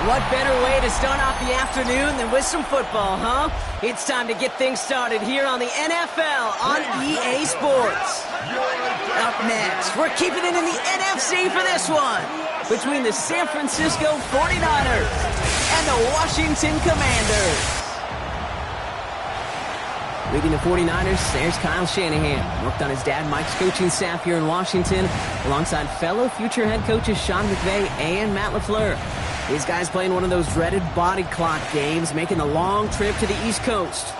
What better way to start off the afternoon than with some football, huh? It's time to get things started here on the NFL on EA Sports. Up next, we're keeping it in the NFC for this one, between the San Francisco 49ers and the Washington Commanders. Leading the 49ers, there's Kyle Shanahan. Worked on his dad Mike's coaching staff here in Washington, alongside fellow future head coaches Sean McVay and Matt LaFleur. These guys playing one of those dreaded body clock games, making the long trip to the East Coast.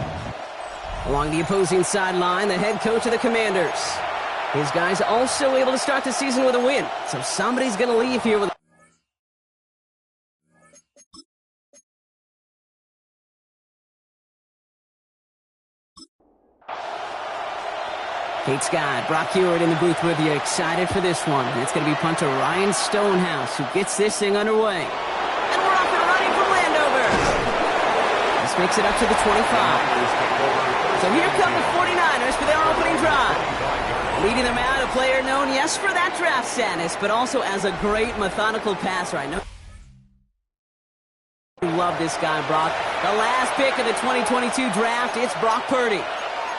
Along the opposing sideline, the head coach of the Commanders. His guys also able to start the season with a win, so somebody's going to leave here with... Kate Scott, Brock Hewitt in the booth with you, excited for this one. And it's going to be punter Ryan Stonehouse who gets this thing underway. And we're off and running from Landover. This makes it up to the 25. So here come the 49ers for their opening drive. Leading them out, a player known, yes, for that draft status, but also as a great methodical passer. I know you love this guy, Brock. The last pick of the 2022 draft, it's Brock Purdy.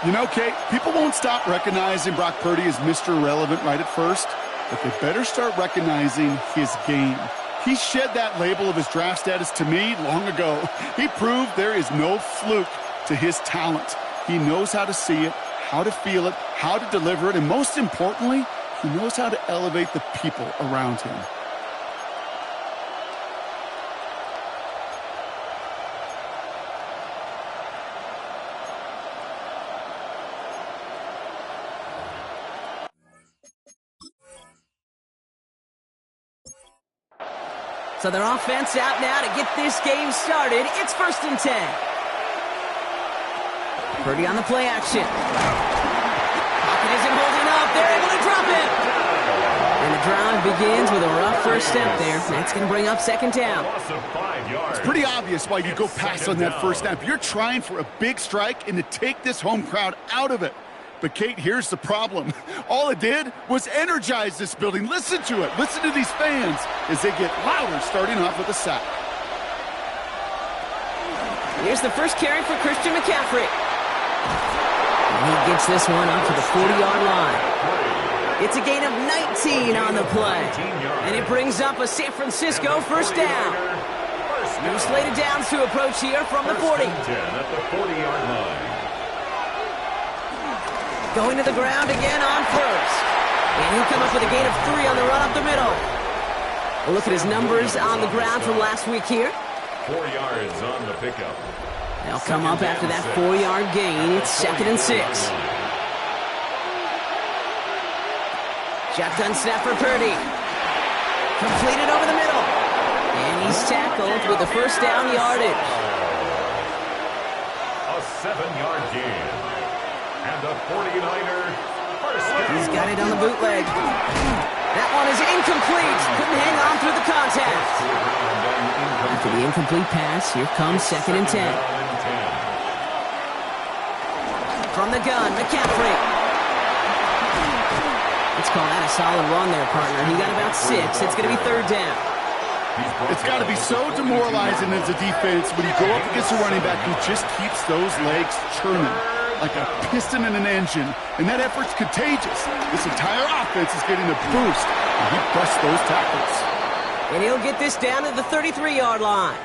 You know, Kate, people won't stop recognizing Brock Purdy as Mr. Irrelevant right at first, but they better start recognizing his game. He shed that label of his draft status to me long ago. He proved there is no fluke to his talent. He knows how to see it, how to feel it, how to deliver it, and most importantly, he knows how to elevate the people around him. So their offense out now to get this game started. It's 1st and 10. Purdy on the play action. Pocket isn't holding up. They're able to drop it. And the drive begins with a rough first step there. That's going to bring up 2nd down. It's pretty obvious why you go pass on that first snap. You're trying for a big strike and to take this home crowd out of it. But, Kate, here's the problem. All it did was energize this building. Listen to it. Listen to these fans as they get louder starting off with a sack. Here's the first carry for Christian McCaffrey. And he gets this one up to the 40-yard line. It's a gain of 19 on the play. And it brings up a San Francisco first down. New slated downs to approach here from the 40. 10 at the 40-yard line. Going to the ground again on first. And he'll come up with a gain of 3 on the run up the middle. We'll look at his numbers on the ground from last week here. 4 yards on the pickup. They'll come up after that 4-yard gain. It's 2nd and 6. Shotgun snap for Purdy. Completed over the middle. And he's tackled with the first down yardage. A 7-yard gain. And the 49ers first down. He's got it on the bootleg. That one is incomplete. Couldn't hang on through the contact. After the incomplete pass, here comes 2nd and 10. From the gun, McCaffrey. Let's call that a solid run there, partner. He got about 6. It's going to be 3rd down. It's got to be so demoralizing as a defense when you go up against a running back who just keeps those legs churning like a piston in an engine, and that effort's contagious. This entire offense is getting a boost, and he busts those tackles. And he'll get this down to the 33-yard line.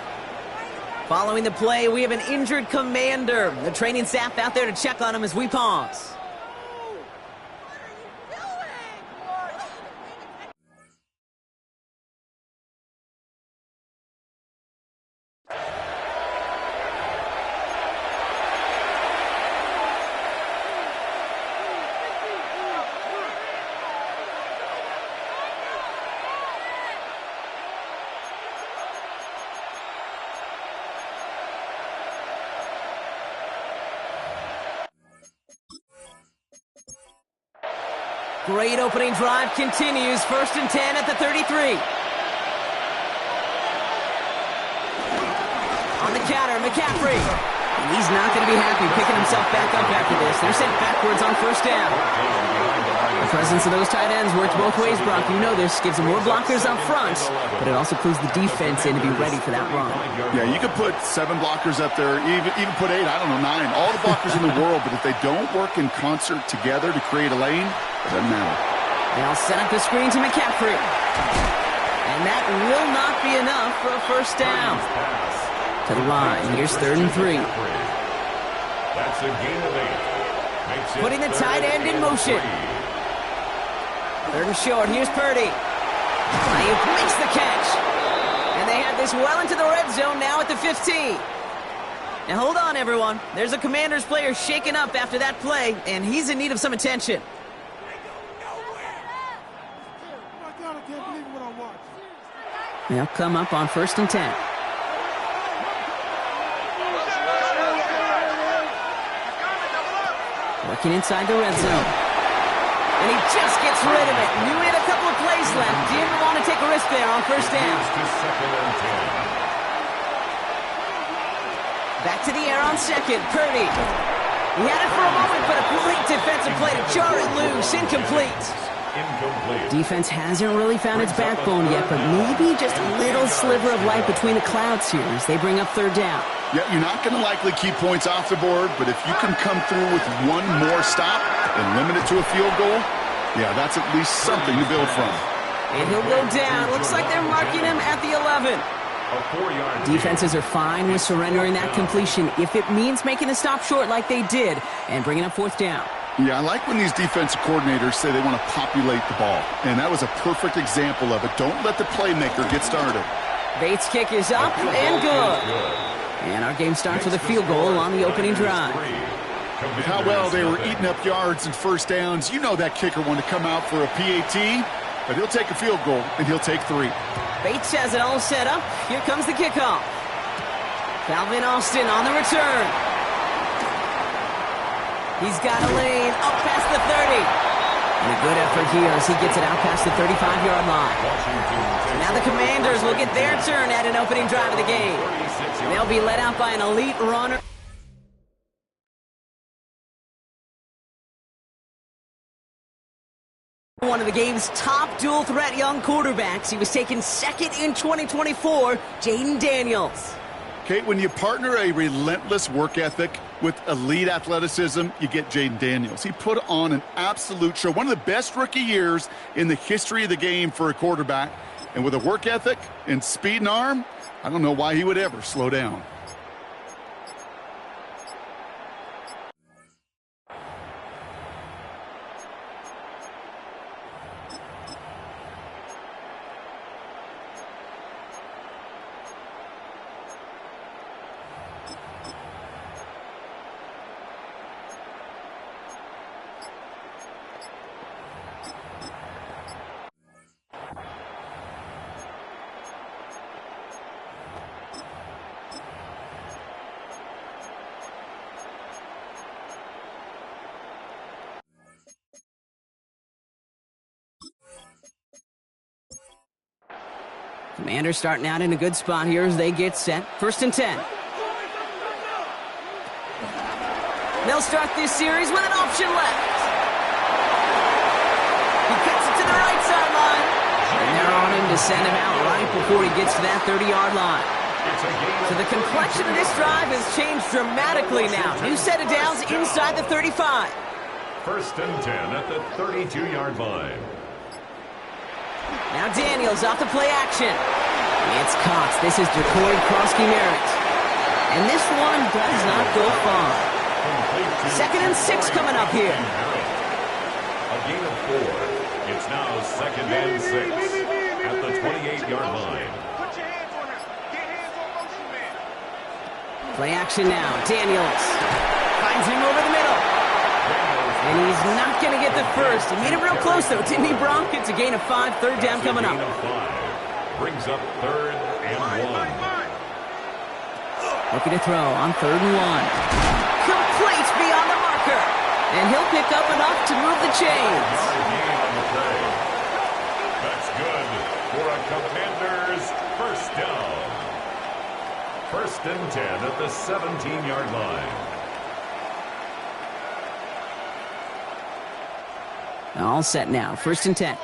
Following the play, we have an injured commander. The training staff out there to check on him as we pause. Great opening drive continues. 1st and 10 at the 33. On the counter, McCaffrey. And he's not going to be happy picking himself back up after this. They're sent backwards on 1st down. The presence of those tight ends works both ways, Brock. You know this. Gives them more blockers up front, but it also clues the defense in to be ready for that run. Yeah, you could put 7 blockers up there, even put 8, I don't know, 9. All the blockers in the world, but if they don't work in concert together to create a lane, it doesn't matter. They'll set up the screen to McCaffrey. And that will not be enough for a 1st down. To the line. Here's 3rd and 3. That's a gain of 8. Putting the tight end in motion. 3rd and short. Here's Purdy. He makes the catch. And they have this well into the red zone now at the 15. Now hold on, everyone. There's a Commanders player shaken up after that play, and he's in need of some attention. They'll come up on 1st and 10. Working inside the red zone. And he just gets rid of it. You had a couple of plays left. Didn't want to take a risk there on 1st down. Back to the air on 2nd. Purdy. He had it for a moment, but a great defensive play to jar it loose. Incomplete. Defense hasn't really found its backbone yet, but maybe just a little sliver of light between the clouds here as they bring up 3rd down. Yeah, you're not going to likely keep points off the board, but if you can come through with one more stop and limit it to a field goal, yeah, that's at least something to build from. And he'll go down. Looks like they're marking him at the 11. Defenses are fine with surrendering that completion if it means making the stop short like they did and bringing up 4th down. Yeah, I like when these defensive coordinators say they want to populate the ball, and that was a perfect example of it. Don't let the playmaker get started. Bates' kick is up and good. And our game starts with a field goal on the opening drive. With how well they were eating up yards and 1st downs, you know that kicker wanted to come out for a PAT, but he'll take a field goal, and he'll take 3. Bates has it all set up. Here comes the kickoff. Calvin Austin on the return. He's got a lane up past the 30. And a good effort here as he gets it out past the 35-yard line. So now the Commanders will get their turn at an opening drive of the game. They'll be led out by an elite runner. One of the game's top dual-threat young quarterbacks. He was taken 2nd in 2024, Jaden Daniels. Kate, when you partner a relentless work ethic with elite athleticism, you get Jaden Daniels. He put on an absolute show. One of the best rookie years in the history of the game for a quarterback. And with a work ethic and speed and arm, I don't know why he would ever slow down. Commanders starting out in a good spot here as they get set. 1st and 10. They'll start this series with an option left. He gets it to the right sideline. And they're on him to send him out right before he gets to that 30-yard line. So the complexion of this drive has changed dramatically now. New set of downs inside the 35. 1st and 10 at the 32-yard line. Now Daniels off the play action. It's Cox. This is Jacory Krosky-Merritt. And this one does not go far. 2nd and 6 coming up here. A gain of 4. It's now 2nd and 6 at the 28-yard line. Play action now. Daniels finds him over the middle. And he's not going to get the first. He made it real close, though, didn't he, Bronk? It's a gain of 5. 3rd down coming up. Brings up 3rd and 1. Looking to throw on 3rd and 1. Complete beyond the marker. And he'll pick up enough to move the chains. That's good for a Commanders 1st down. 1st and 10 at the 17-yard line. All set now. 1st and 10.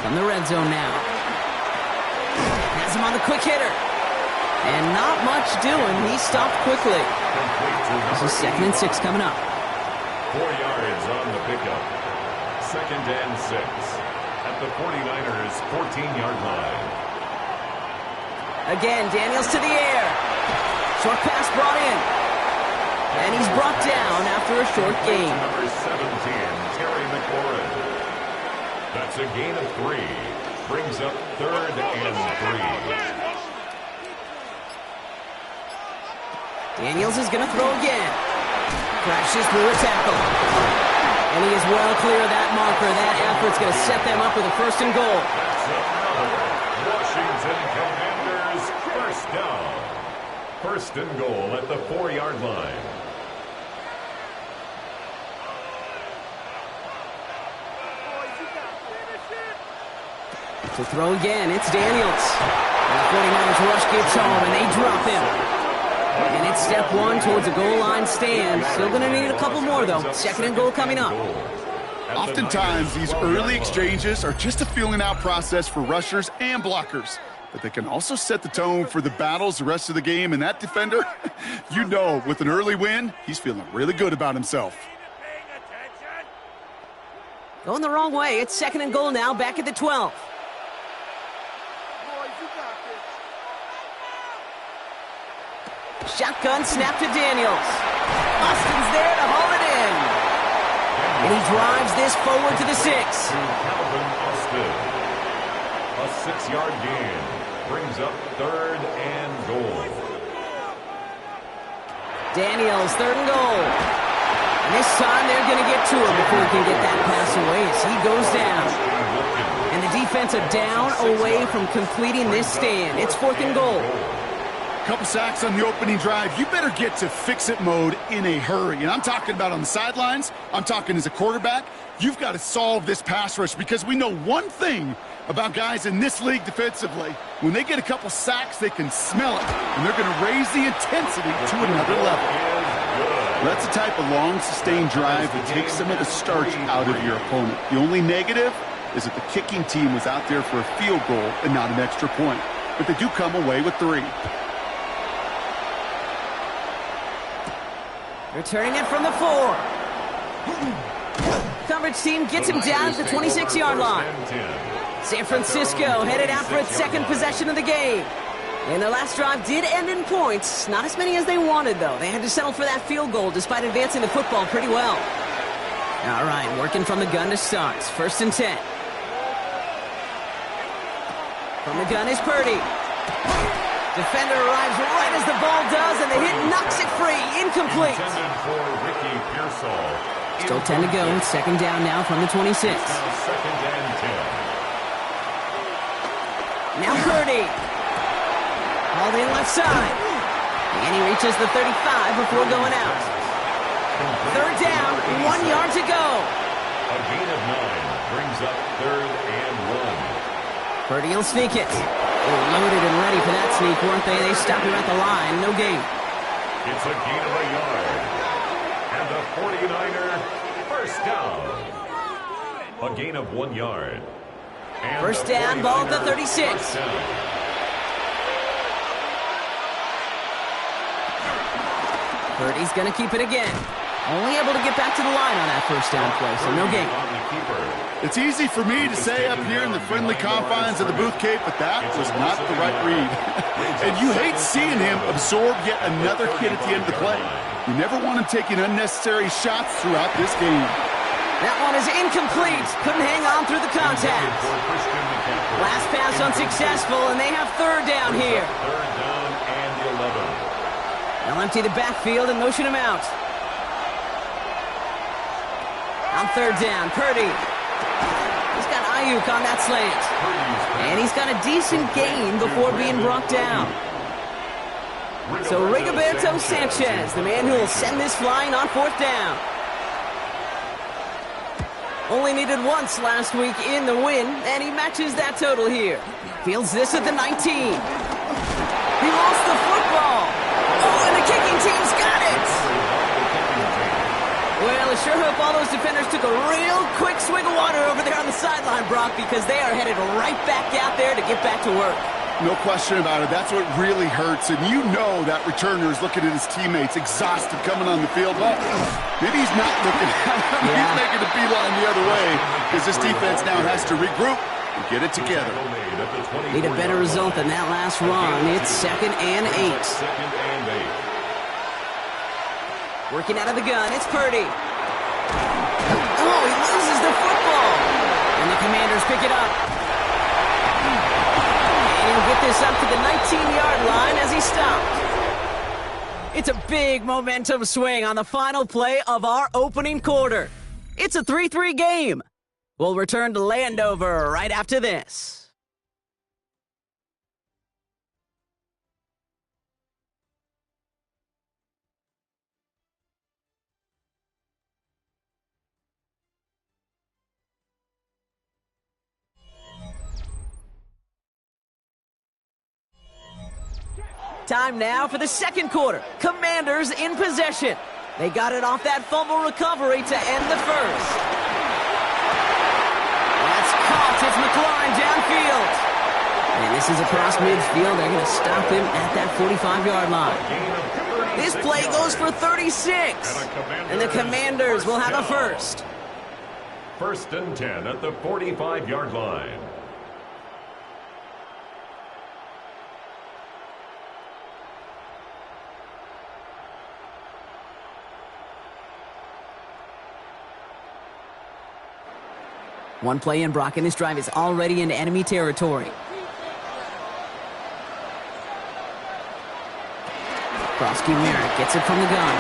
From the red zone now. Has him on the quick hitter. And not much doing. He stopped quickly. This is 2nd and 6 coming up. 4 yards on the pickup. 2nd and 6 at the 49ers 14-yard line. Again, Daniels to the air. Short pass brought in. And he's brought down after a short gain. Number 17, Terry McLaurin. That's a gain of 3. Brings up 3rd and 3. Daniels is going to throw again. Crashes through a tackle. And he is well clear of that marker. That effort's going to set them up with a 1st and goal. That's another Washington Commanders 1st down. 1st and goal at the 4-yard line. To throw again, it's Daniels. And the 49ers rush gets home, and they drop him. And it's step 1 towards a goal line stand. Still going to need a couple more, though. 2nd and goal coming up. Oftentimes, these early exchanges are just a feeling out process for rushers and blockers. But they can also set the tone for the battles the rest of the game. And that defender, you know, with an early win, he's feeling really good about himself. Going the wrong way. It's 2nd and goal now, back at the 12. Shotgun snap to Daniels. Austin's there to haul it in. And he drives this forward to the 6. Calvin Austin. A 6-yard gain. Brings up 3rd and goal. Daniels, 3rd and goal. And this time they're going to get to him before he can get that pass away as he goes down. And the defense a down away from completing this stand. It's 4th and goal. Couple sacks on the opening drive. You better get to fix-it mode in a hurry. And I'm talking about on the sidelines. I'm talking as a quarterback. You've got to solve this pass rush because we know one thing about guys in this league defensively. When they get a couple sacks, they can smell it. And they're going to raise the intensity to another level. That's the type of long, sustained drive that takes some of the starch out of your opponent. The only negative is that the kicking team was out there for a field goal and not an extra point. But they do come away with 3. Returning it from the 4. Coverage team gets him down at the 26-yard line. San Francisco headed out for its 2nd possession of the game. And their last drive did end in points. Not as many as they wanted, though. They had to settle for that field goal despite advancing the football pretty well. All right, working from the gun to start. 1st and 10. From the gun is Purdy. Defender arrives right as the ball does, and the hit knocks it free. Incomplete. Still 10 to go. 2nd down now from the 26. 2nd and 10. Now Purdy. Hauled in left side. And he reaches the 35 before going out. Third down, 1 yard to go. A gain of 9 brings up 3rd and 1. Purdy will sneak it. They were loaded and ready for that sneak, weren't they? They stopped him at the line. No gain. It's a gain of a yard. And the 49er first down. A gain of 1 yard. And first down, ball at the 36. Purdy's going to keep it again. Only able to get back to the line on that first down play, so no gain. It's easy for me to say up here in the friendly confines of the Booth Cape, but that was not the right read. And you hate seeing him absorb yet another hit at the end of the play. You never want him taking unnecessary shots throughout this game. That one is incomplete. Couldn't hang on through the contact. Last pass unsuccessful, and they have third down here. Third down and 11. They'll empty the backfield and motion him out. On third down, Purdy. He's got Ayuk on that slant. And he's got a decent gain before being brought down. So Rigoberto Sanchez, the man who will send this flying on fourth down. Only needed once last week in the win, and he matches that total here. Fields this at the 19. He lost the football. Oh, and the kicking team's got it. Well, I sure hope all those defenders took a real quick swig of water over there on the sideline, Brock, because they are headed right back out there to get back to work. No question about it. That's what really hurts. And you know that returner is looking at his teammates, exhausted, coming on the field. Well, maybe he's not looking at him. Yeah. He's making a beeline the other way because this defense now has to regroup and get it together. Need a better result than that last run. It's 2nd and 8. Working out of the gun, it's Purdy. Oh, he loses the football. And the Commanders pick it up. And he'll get this up to the 19-yard line as he stopped. It's a big momentum swing on the final play of our opening quarter. It's a 3-3 game. We'll return to Landover right after this. Time now for the second quarter. Commanders in possession. They got it off that fumble recovery to end the first. That's caught. It's McLaurin downfield. And this is across midfield. They're going to stop him at that 45-yard line. This play goes for 36. And the Commanders will have a first. 1st and 10 at the 45-yard line. One play in, Brock, and this drive is already into enemy territory. Brosky Merrick gets it from the gun.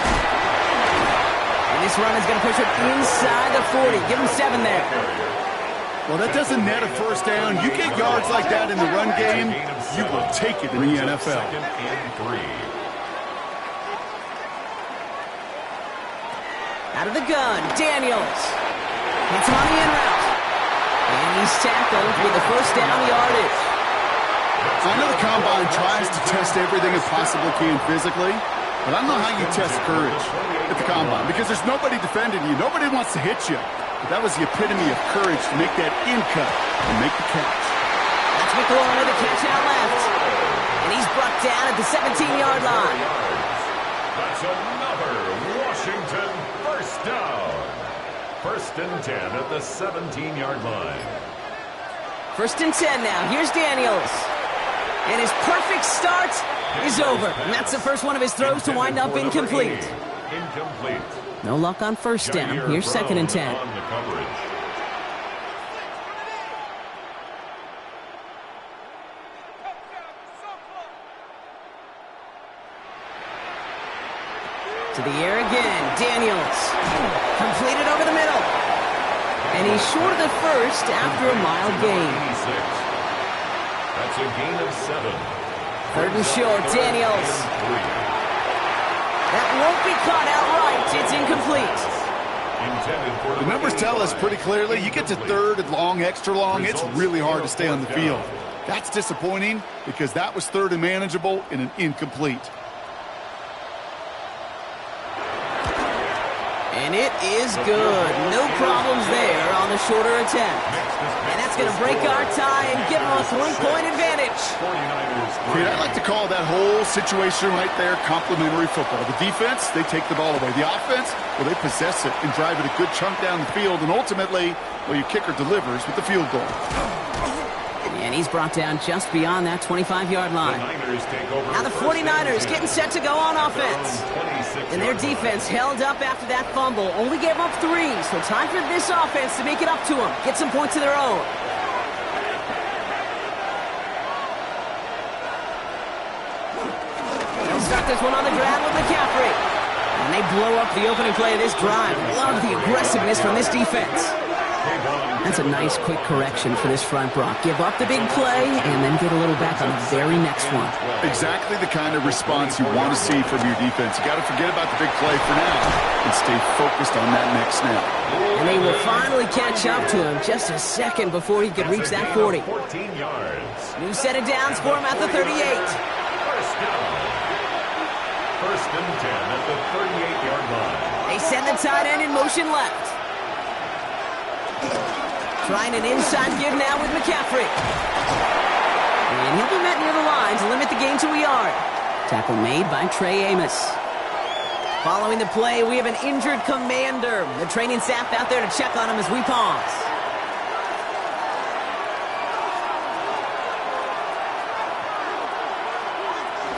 And this run is going to push it inside the 40. Give him 7 there. Well, that doesn't net a first down. You get yards like that in the run game, you will take it in the NFL. 2nd and 3. Out of the gun, Daniels. Hits him on the in route. And he's tackled with the first down yardage. I know the Combine tries to test everything it possibly can physically, but I don't know how you test courage at the Combine because there's nobody defending you. Nobody wants to hit you. But that was the epitome of courage to make that in cut and make the catch. That's McLaurin with the catch out left. And he's brought down at the 17-yard line. That's another Washington first down. 1st and 10 at the 17-yard line. 1st and 10 now. Here's Daniels. And his perfect start is over. And that's the first one of his throws to wind up incomplete. Incomplete. No luck on first down. Here's 2nd and 10. On the coverage. To the air again. Daniels. Completed over the middle. And he's short of the first after a mild gain. That's a gain of 7. 3rd and short. Daniels. That won't be caught outright. It's incomplete. The numbers tell us pretty clearly, you get to third and long, extra long, it's really hard to stay on the field. That's disappointing because that was third and manageable in an incomplete. And it is good. No problems there on the shorter attempt. And that's going to break our tie and give them a 3-point advantage. I like to call that whole situation right there complimentary football. The defense, they take the ball away. The offense, well, they possess it and drive it a good chunk down the field. And ultimately, well, your kicker delivers with the field goal. And he's brought down just beyond that 25-yard line. Now the 49ers getting set to go on offense. And their defense held up after that fumble. Only gave up 3, so time for this offense to make it up to them. Get some points of their own. They'll start this one on the ground with McCaffrey. And they blow up the opening play of this drive. Love the aggressiveness from this defense. That's a nice, quick correction for this front, Brock. Give up the big play and then get a little back on the very next one. Exactly the kind of response you want to see from your defense. You got to forget about the big play for now and stay focused on that next snap. And they will finally catch up to him just a second before he could reach that 40. New set of downs for him at the 38. First and 10 at the 38-yard line. They send the tight end in motion left. Trying an inside give now with McCaffrey. And he'll be met near the line to limit the gain to a yard. Tackle made by Trey Amos. Following the play, we have an injured commander. The training staff out there to check on him as we pause.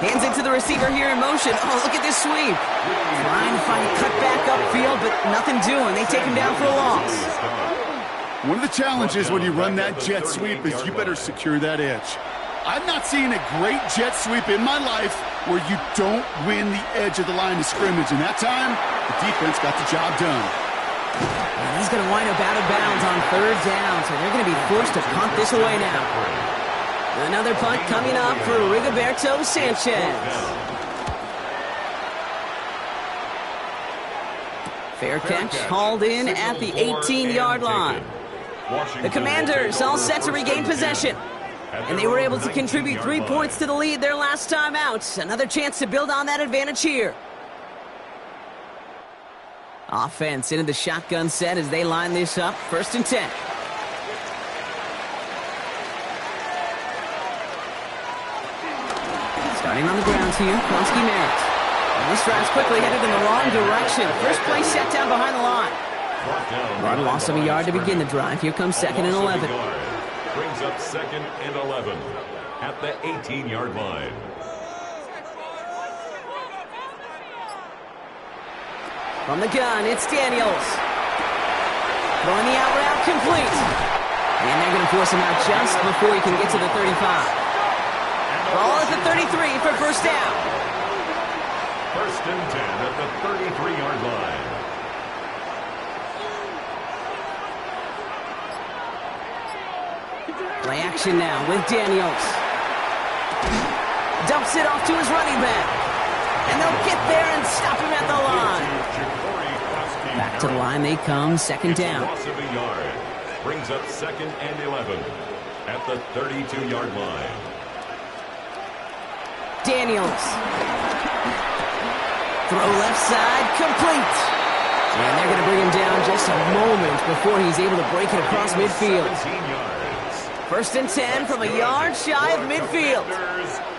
Hands it to the receiver here in motion. Oh, look at this sweep. Trying to find a cut back upfield, but nothing doing. They take him down for a loss. One of the challenges when you run that jet sweep is you better secure that edge. I've not seen a great jet sweep in my life where you don't win the edge of the line of scrimmage. And that time, the defense got the job done. And he's going to wind up out of bounds on third down, so they're going to be forced to punt this away now. Another punt coming up for Rigoberto Sanchez. Fair catch hauled in at the 18-yard line. The Commanders all set to regain possession. And they were able to contribute 3 points to the lead their last time out. Another chance to build on that advantage here. Offense into the shotgun set as they line this up. 1st and 10. Starting on the ground here, Kronsky Merritt. And this drive's quickly headed in the wrong direction. First play set down behind the line. One loss of a yard to begin the drive. Here comes 2nd and 11. Brings up 2nd and 11 at the 18-yard line. From the gun, it's Daniels. Throwing the out route complete. And they're going to force him out just before he can get to the 35. Ball at the 33 for first down. 1st and 10 at the 33-yard line. Play action now with Daniels. Dumps it off to his running back. And they'll get there and stop him at the line. Back to the line they come, 2nd down. Loss of a yard. Brings up 2nd and 11 at the 32-yard line. Daniels. Throw left side, complete. And they're going to bring him down just a moment before he's able to break it across midfield. 17 yards. 1st and 10 from a yard shy of midfield.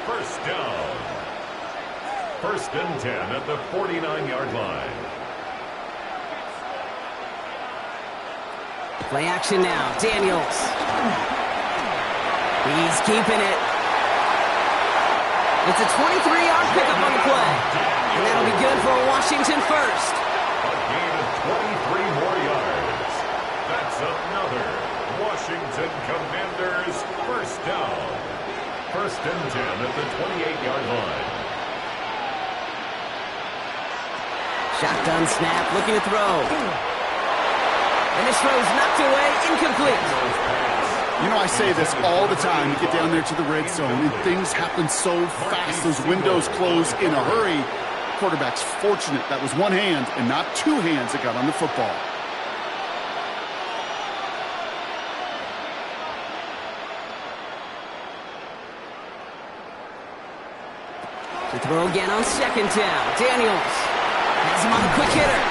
First down. 1st and 10 at the 49-yard line. Play action now. Daniels. He's keeping it. It's a 23-yard pickup on the play. And that'll be good for a Washington first. A gain of 23 more yards. That's another Washington Commanders first down. 1st and 10 at the 28-yard line. Shotgun snap, looking to throw. And this throw's knocked away, incomplete. You know, I say this all the time. You get down there to the red zone, and things happen so fast. Those windows close in a hurry. quarterback's fortunate that was one hand and not two hands that got on the football. To throw again on second down. Daniels has him on the quick hitter.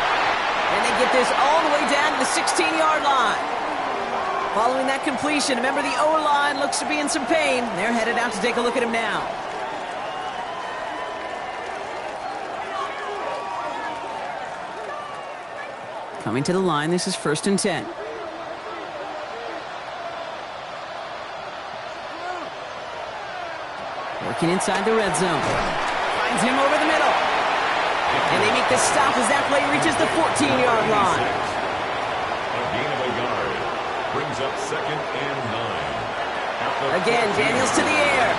And they get this all the way down to the 16-yard line. Following that completion, remember the O-line looks to be in some pain. They're headed out to take a look at him now. Coming to the line, this is 1st and 10. Working inside the red zone. Finds him over the middle. And they make the stop as that play reaches the 14-yard line. A gain of a yard. Brings up 2nd and 9. Again, Daniels to the air.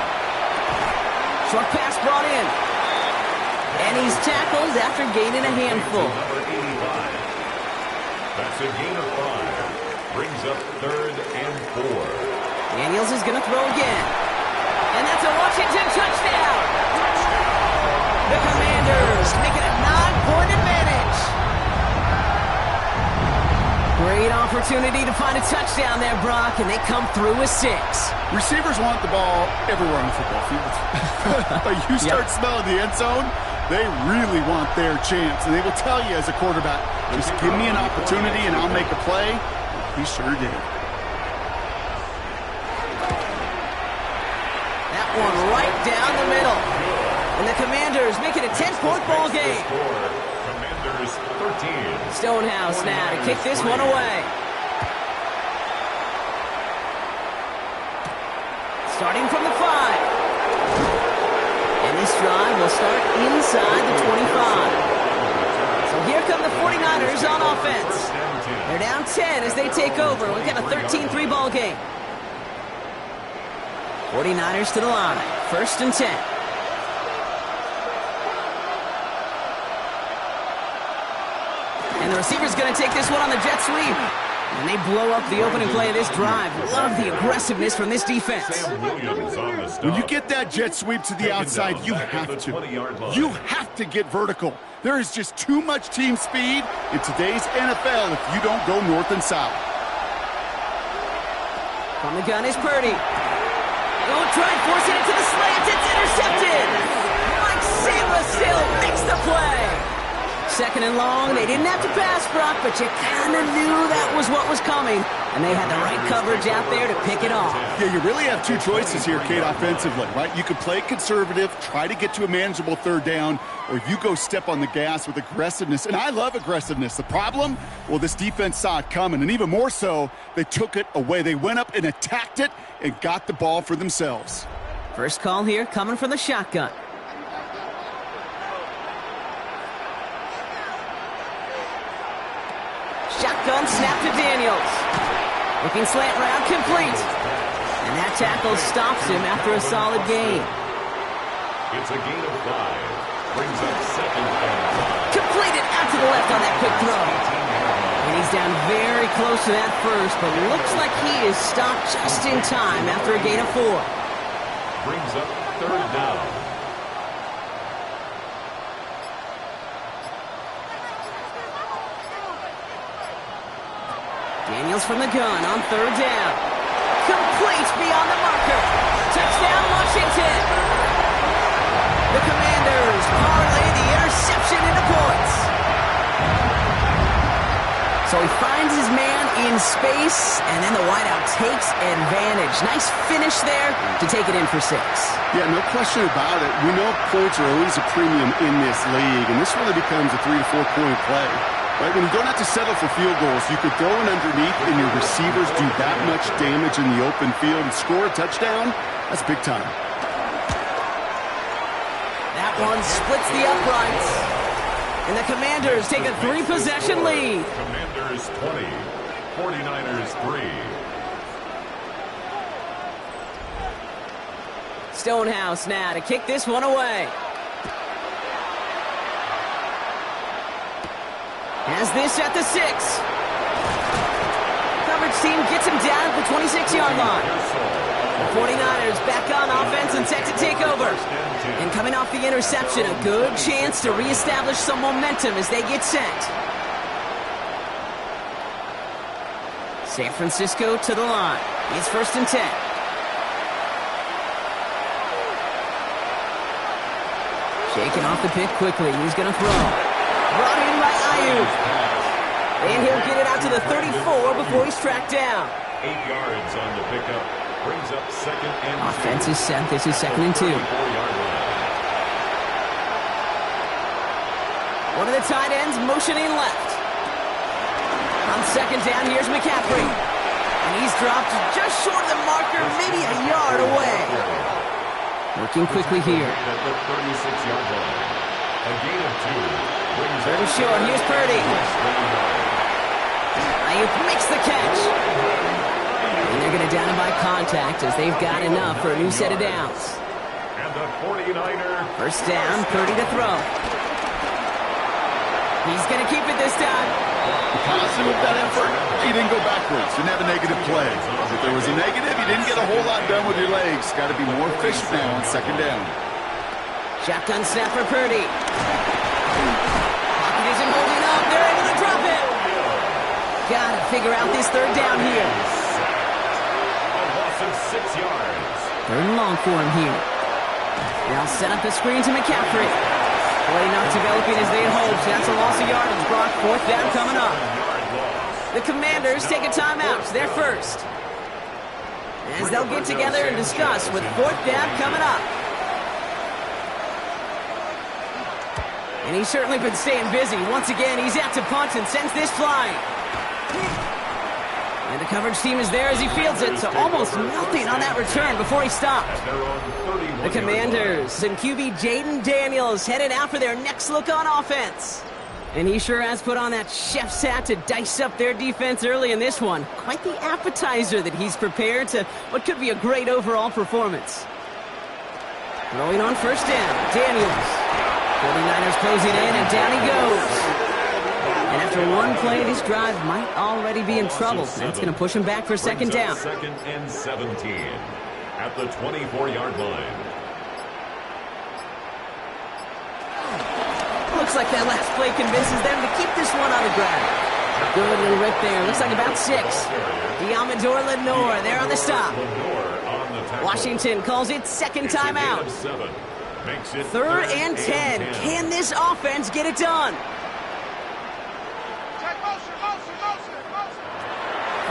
Short pass brought in. And he's tackled after gaining a handful. Number 85. That's a gain of 5. Brings up 3rd and 4. Daniels is going to throw again. And that's a Washington touchdown. The Commanders make it a 9-point advantage. Great opportunity to find a touchdown there, Brock, and they come through with 6. Receivers want the ball everywhere on the football field. But you start smelling the end zone, they really want their chance. And they will tell you as a quarterback, just give me an opportunity and I'll make a play. He sure did. That one right down the middle. And the Commanders make it a 10-point ball game. Commanders 13. Stonehouse now to kick this one away. Starting from the 5. And this drive will start inside the 25. So here come the 49ers on offense. They're down 10 as they take over. We've got a 13-3 ball game. 49ers to the line. 1st and 10. And the receiver's going to take this one on the jet sweep. And they blow up the opening play of this drive. Love the aggressiveness from this defense. When you get that jet sweep to the outside, you have to. You have to get vertical. There is just too much team speed in today's NFL if you don't go north and south. From the gun is Purdy. They'll try and force it into the slant. It's intercepted. Mike Samuel makes the play. 2nd and long. They didn't have to pass, Brock, but you kind of knew that was what was coming. And they had the right coverage out there to pick it off. Yeah, you really have two choices here, Kate, offensively, right? You could play conservative, try to get to a manageable 3rd down, or you go step on the gas with aggressiveness. And I love aggressiveness. The problem? Well, this defense saw it coming, and even more so, they took it away. They went up and attacked it and got the ball for themselves. First call here coming from the shotgun. Shotgun snap to Daniels. Looking slant route complete. And that tackle stops him after a solid gain. It's a gain of 5. Brings up 2nd and 5. Completed out to the left on that quick throw. And he's down very close to that first, but looks like he is stopped just in time after a gain of 4. Brings up 3rd down. Daniels from the gun on 3rd down. Complete beyond the marker. Touchdown, Washington. The Commanders parlay the interception into points. So he finds his man in space, and then the wideout takes advantage. Nice finish there to take it in for 6. Yeah, no question about it. We know points are always a premium in this league, and this really becomes a 3 to 4 point play. Right? When you don't have to settle for field goals, you could throw it underneath and your receivers do that much damage in the open field and score a touchdown. That's big time. That one splits the uprights. And the Commanders take a 3-possession lead. Commanders 20, 49ers 3. Stonehouse now to kick this one away. Has this at the 6. Coverage team gets him down at the 26-yard line. The 49ers back on offense and set to take over. And coming off the interception, a good chance to reestablish some momentum as they get set. San Francisco to the line. It's 1st and 10. Shaking off the pick quickly. He's going to throw. Brought in by Ayuk. And he'll get it out to the 34 before he's tracked down. 8 yards on the pickup. Brings up 2nd and 2. Offense is set. This is 2nd and 2. One of the tight ends motioning left. On 2nd down, here's McCaffrey. And he's dropped just short of the marker, maybe a yard away. Working quickly here. At the 36-yard line. A gain of 2. Very short. Here's Purdy. Ayuk makes the catch. And they're going to down him by contact as they've got enough for a new set of downs. And the 49er. 1st down, Purdy to throw. He's going to keep it this time. Positive with that effort, he didn't go backwards. Didn't have a negative play. If there was a negative, you didn't get a whole lot done with your legs. Got to be more efficient now on 2nd down. Shotgun snap for Purdy. Pocket isn't holding up. They're able to drop it. Got to figure out this 3rd down here. A loss of 6 yards. 3rd and long for him here. They'll set up the screen to McCaffrey. Play not developing as they had hoped. That's a loss of yardage. Brock, 4th down coming up. The Commanders take a timeout. They're first. As they'll get together and discuss with 4th down coming up. And he's certainly been staying busy. Once again, he's out to punt and sends this flying. And the coverage team is there as he fields it, so almost nothing on that return before he stopped. The Commanders and QB Jaden Daniels headed out for their next look on offense. And he sure has put on that chef's hat to dice up their defense early in this one. Quite the appetizer that he's prepared to what could be a great overall performance. Rolling on 1st down, Daniels. 49ers closing in, and down he goes. And after one play, this drive might already be in trouble. That's going to push him back for 2nd down. 2nd and 17 at the 24-yard line. Looks like that last play convinces them to keep this one on the ground. Good little rip there. Looks like about 6. Diamador Lenore there on the stop. Washington calls it 2nd timeout. 3rd and 10. Can this offense get it done?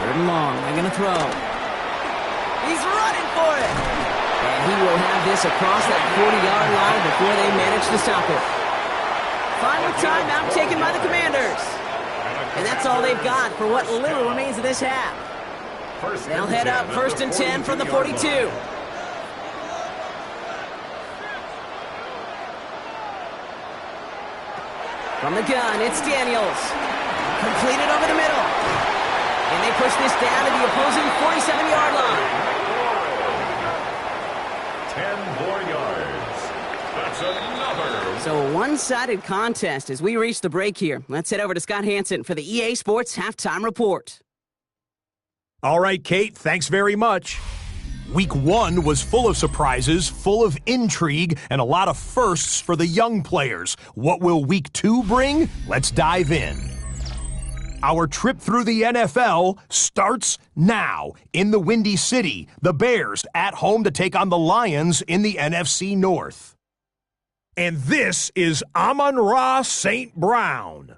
3rd and long. They're going to throw. He's running for it. And he will have this across that 40-yard line before they manage to stop it. Final timeout taken by the Commanders. And that's all they've got for what little remains of this half. They'll head up 1st and 10 from the 42. From the gun, it's Daniels. Completed over the middle. And they push this down to the opposing 47-yard line. 10 more yards. That's another. So a one-sided contest as we reach the break here. Let's head over to Scott Hansen for the EA Sports Halftime Report. All right, Kate, thanks very much. Week 1 was full of surprises, full of intrigue, and a lot of firsts for the young players. What will Week 2 bring? Let's dive in. Our trip through the NFL starts now. In the Windy City, the Bears at home to take on the Lions in the NFC North. And this is Amon-Ra St. Brown.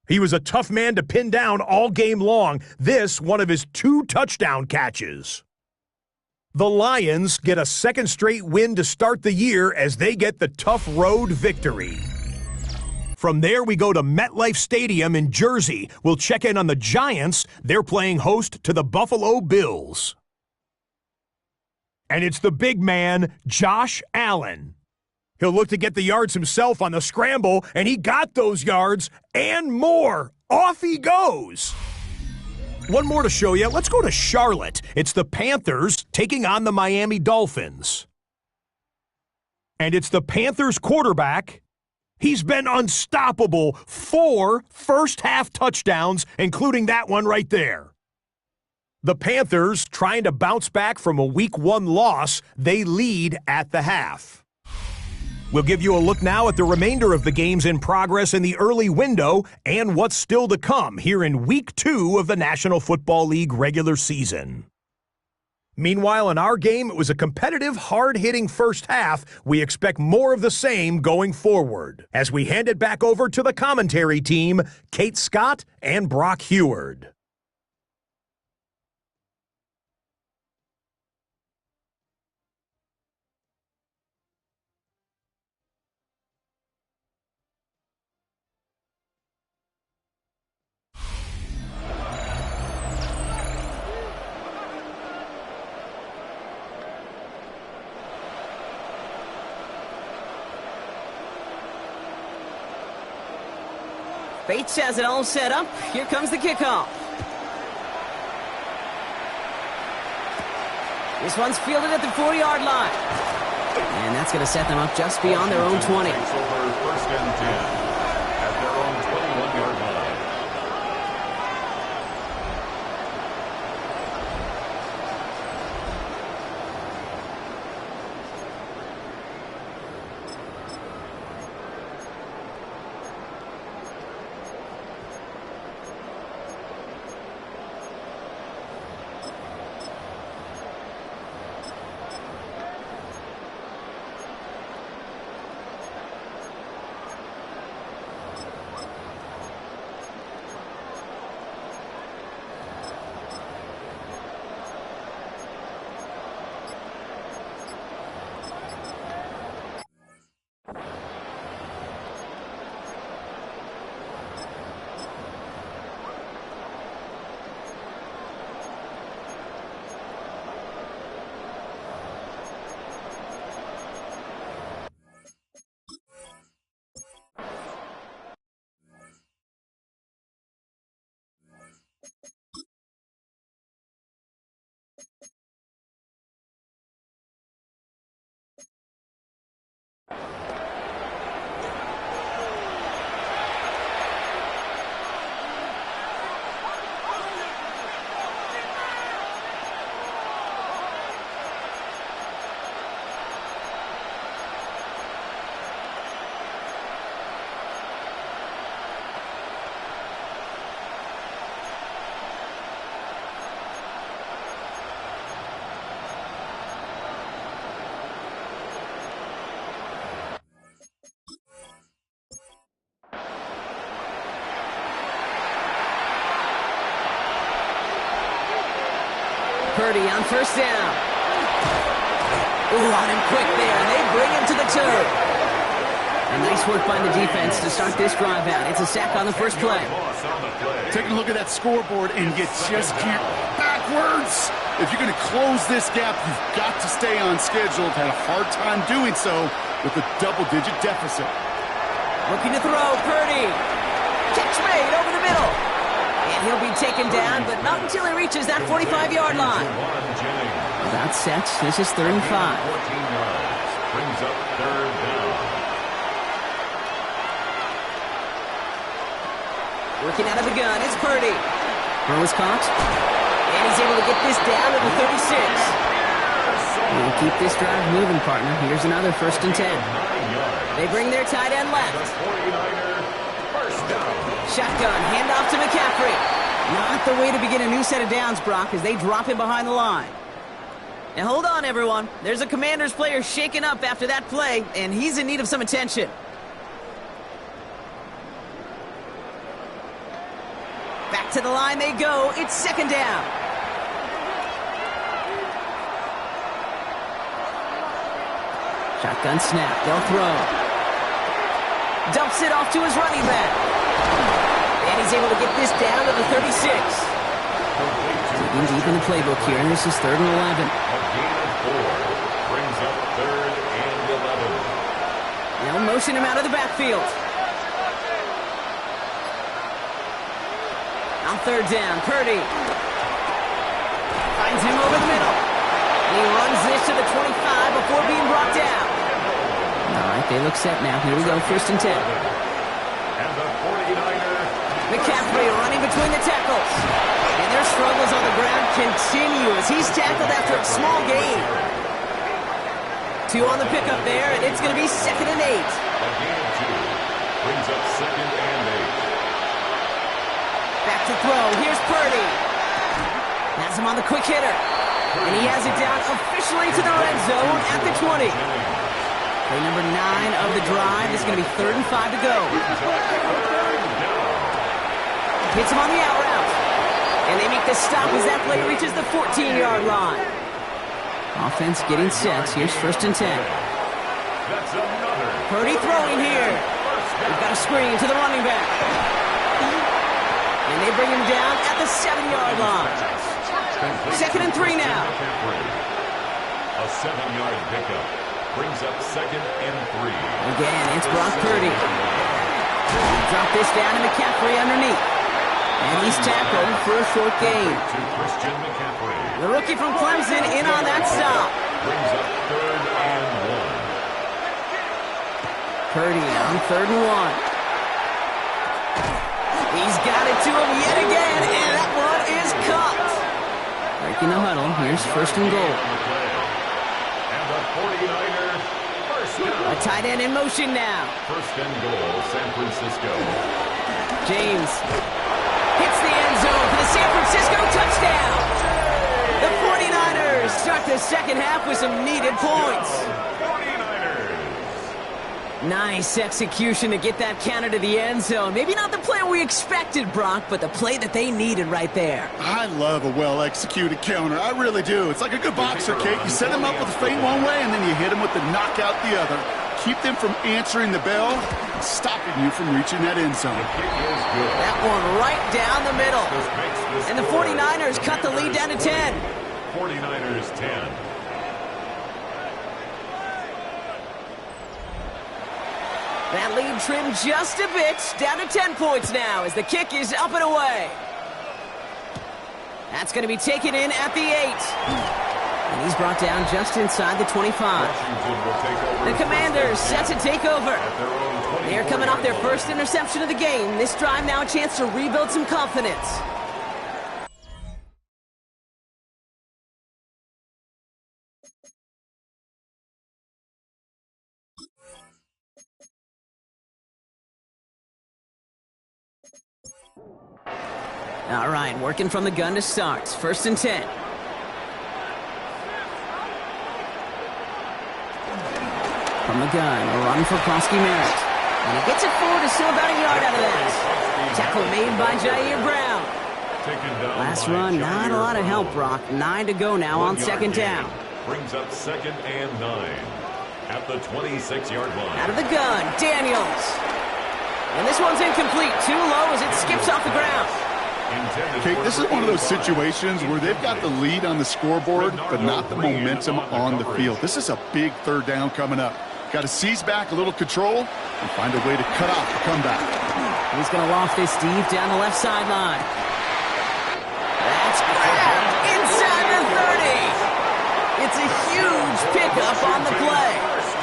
He was a tough man to pin down all game long. This, one of his 2 touchdown catches. The Lions get a 2nd straight win to start the year as they get the tough road victory. From there, we go to MetLife Stadium in Jersey. We'll check in on the Giants. They're playing host to the Buffalo Bills. And it's the big man, Josh Allen. He'll look to get the yards himself on the scramble, and he got those yards and more. Off he goes. One more to show you. Let's go to Charlotte. It's the Panthers taking on the Miami Dolphins. And it's the Panthers quarterback. He's been unstoppable. 4 first-half touchdowns, including that one right there. The Panthers, trying to bounce back from a Week 1 loss, they lead at the half. We'll give you a look now at the remainder of the games in progress in the early window and what's still to come here in Week 2 of the National Football League regular season. Meanwhile, in our game, it was a competitive, hard-hitting first half. We expect more of the same going forward. As we hand it back over to the commentary team, Kate Scott and Brock Heward. Bates has it all set up. Here comes the kickoff. This one's fielded at the 4-yard line. And that's going to set them up just beyond their own 20. Over first and 10 at their own 21-yard line. Purdy on first down. Ooh, on him quick there, and they bring him to the turf. And nice work by the defense to start this drive out. It's a sack on the first play. Take a look at that scoreboard, and you just can't backwards. If you're going to close this gap, you've got to stay on schedule. Had a hard time doing so with a double-digit deficit. Looking to throw, Purdy. Catch made over the middle. And he'll be taken down, but not until he reaches that 45-yard line. About set. This is 3rd and 5. 14 yards. Brings up 3rd down. Working out of the gun, it's Purdy. Throw is caught. And he's able to get this down to the 36. We'll keep this drive moving, partner. Here's another 1st and 10. They bring their tight end left. Shotgun, handoff to McCaffrey. Not the way to begin a new set of downs, Brock, as they drop him behind the line. Now hold on, everyone. There's a Commanders player shaken up after that play, and he's in need of some attention. Back to the line they go. It's 2nd down. Shotgun snap. They'll throw. Dumps it off to his running back. And he's able to get this down to the 36. Digging deep in the playbook here, and this is 3rd and 11. A gain of 4. Brings up 3rd and 11. Now motion him out of the backfield. On 3rd down, Purdy finds him over the middle. And he runs this to the 25 before being brought down. All right, they look set now. Here we go, 1st and 10. And the 49er. McCaffrey running between the tackles. And their struggles on the ground continue as he's tackled after a small gain. 2 on the pickup there, and it's going to be 2nd and 8. A gain of 2 brings up 2nd and 8. Back to throw. Here's Purdy. Has him on the quick hitter. And he has it down officially to the red zone at the 20. Play number 9 of the drive. This is going to be 3rd and 5 to go. Hits him on the out route. And they make the stop as that play reaches the 14-yard line. Offense getting set. Here's 1st and 10. That's another. Purdy throwing here. They've got a screen to the running back. And they bring him down at the 7-yard line. 2nd and 3 now. A 7-yard pickup brings up 2nd and 3. Again, it's Brock Purdy. Drop this down to McCaffrey underneath. And he's tackled for a short gain. To Christian McCaffrey. The rookie from Clemson in on that stop. Brings up 3rd and 1. Purdy on 3rd and 1. He's got it to him yet again, and that one is caught. Breaking the huddle, here's 1st and goal. And the 49ers first down. A tight end in motion now. 1st and goal, San Francisco. James hits the end zone for the San Francisco touchdown. The 49ers start the second half with some needed points. 49ers. Nice execution to get that counter to the end zone. Maybe not the play we expected, Brock, but the play that they needed right there. I love a well-executed counter. I really do. It's like a good boxer, Kate. You set him up with a feint one way, and then you hit him with the knockout the other. Keep them from answering the bell, stopping you from reaching that end zone. That one right down the middle. And the 49ers cut the lead down to 10. 49ers 10. That lead trimmed just a bit, down to 10 points now as the kick is up and away. That's going to be taken in at the 8. And he's brought down just inside the 25. The Commanders set to take over. They're coming off their first interception of the game. This drive now a chance to rebuild some confidence. All right, working from the gun to start. 1st and 10. From the gun, a run for Krosky-Merritt. And he gets it forward to still about a yard out of that. Tackle made by Jair Brown. Last run, not a lot of help, Brock. 9 to go now on 2nd down. Brings up 2nd and 9 at the 26-yard line. Out of the gun, Daniels. And this one's incomplete. Too low as it skips off the ground. Kate, this is one of those situations where they've got the lead on the scoreboard, but not the momentum on the field. This is a big 3rd down coming up. Got to seize back a little control and find a way to cut off the comeback. He's going to loft this deep down the left sideline. That's grabbed inside the 30. It's a huge pickup on the play.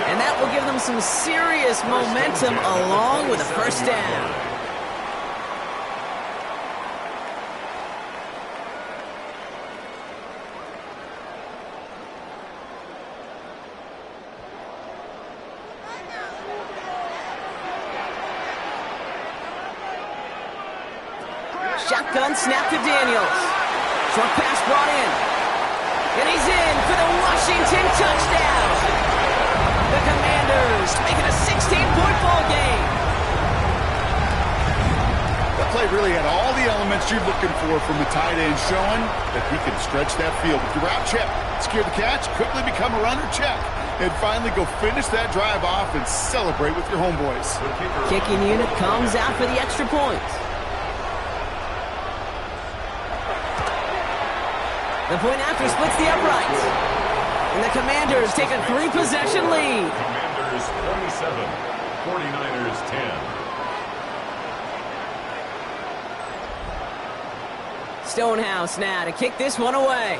And that will give them some serious momentum along with a 1st down. Shotgun snap to Daniels. Short pass brought in. And he's in for the Washington touchdown. The Commanders make it a 16-point ball game. That play really had all the elements you're looking for from a tight end, showing that he can stretch that field with your route check, secure the catch, quickly become a runner check, and finally go finish that drive off and celebrate with your homeboys. Kicking unit comes out for the extra point. The point after splits the uprights. And the Commanders take a 3-possession lead. Commanders 27, 49ers 10. Stonehouse now to kick this one away.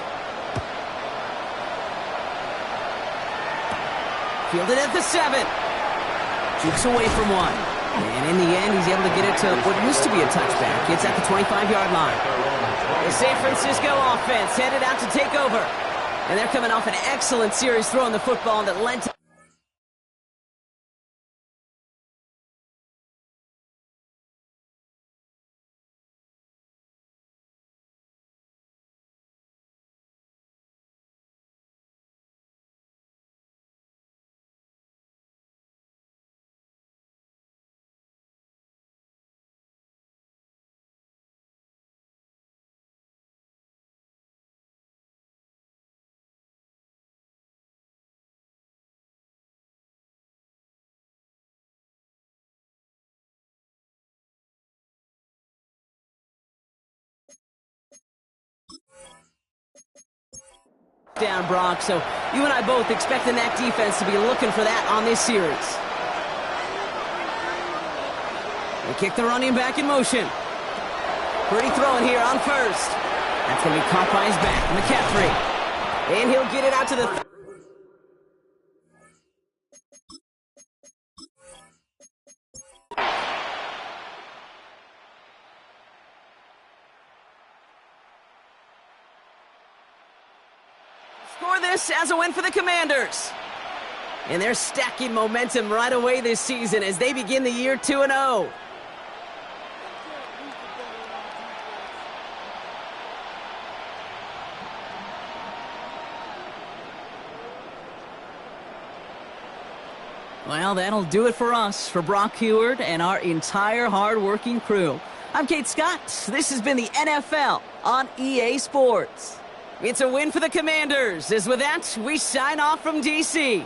Fielded at the 7. Jukes away from one. And in the end, he's able to get it to what used to be a touchback. It's at the 25-yard line. The San Francisco offense headed out to take over. And they're coming off an excellent series throwing the football that lent to down, Brock. So you and I both expecting that defense to be looking for that on this series. They kick the running back in motion. Pretty throwing here on first. That's going to be caught by his back, McCaffrey. And he'll get it out to the... Score this as a win for the Commanders. And they're stacking momentum right away this season as they begin the year 2-0. Well, that'll do it for us, for Brock Heward and our entire hard-working crew. I'm Kate Scott. This has been the NFL on EA Sports. It's a win for the Commanders, as with that, we sign off from D.C.